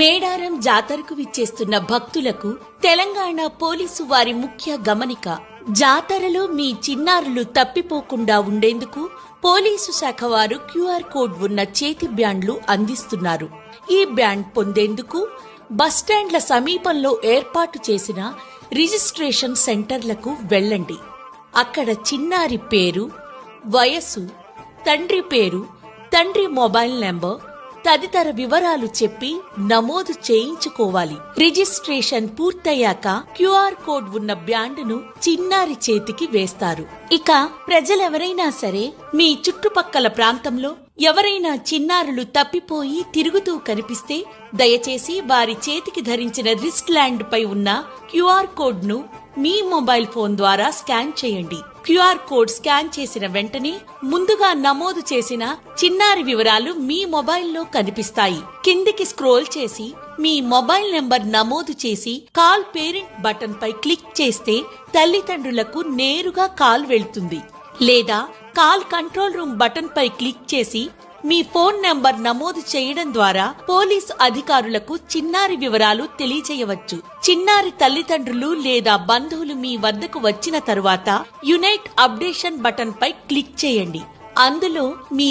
మేడారం జాతరకు విచ్చేస్తున్న భక్తులకు తెలంగాణ పోలీసు వారి ముఖ్య గమనిక. జాతరలో మీ చిన్నారులు తప్పిపోకుండా ఉండేందుకు పోలీసు శాఖ వారు క్యూఆర్ కోడ్ ఉన్న చేతి బ్యాండ్లు అందిస్తున్నారు. ఈ బ్యాండ్ పొందేందుకు బస్టాండ్ల సమీపంలో ఏర్పాటు చేసిన రిజిస్ట్రేషన్ సెంటర్లకు వెళ్ళండి. అక్కడ చిన్నారి పేరు, వయస్సు, తండ్రి పేరు, తండ్రి మొబైల్ నెంబర్ తదితర వివరాలు చెప్పి నమోదు చేయించుకోవాలి. రిజిస్ట్రేషన్ పూర్తయ్యాక క్యూఆర్ కోడ్ ఉన్న బ్యాండును చిన్నారి చేతికి వేస్తారు. ఇక ప్రజలెవరైనా సరే మీ చుట్టుపక్కల ప్రాంతంలో ఎవరైనా చిన్నారులు తప్పిపోయి తిరుగుతూ కనిపిస్తే దయచేసి వారి చేతికి ధరించిన రిస్ట్ ల్యాండ్ పై ఉన్న క్యూఆర్ కోడ్ ను మీ మొబైల్ ఫోన్ ద్వారా స్కాన్ చేయండి. క్యూఆర్ కోడ్ స్కాన్ చేసిన వెంటనే ముందుగా నమోదు చేసిన చిన్నారి వివరాలు మీ మొబైల్లో కనిపిస్తాయి. కిందికి స్క్రోల్ చేసి మీ మొబైల్ నెంబర్ నమోదు చేసి కాల్ పేరెంట్ బటన్ పై క్లిక్ చేస్తే తల్లిదండ్రులకు నేరుగా కాల్ వెళ్తుంది. లేదా కాల్ కంట్రోల్ రూమ్ బటన్ పై క్లిక్ చేసి మీ ఫోన్ నంబర్ నమోదు చేయడం ద్వారా పోలీసు అధికారులకు చిన్నారి వివరాలు తెలియజేయవచ్చు. చిన్నారి తల్లిదండ్రులు లేదా బంధువులు మీ వద్దకు వచ్చిన తరువాత యునైట్ అప్డేషన్ బటన్ పై క్లిక్ చేయండి. అందులో మీ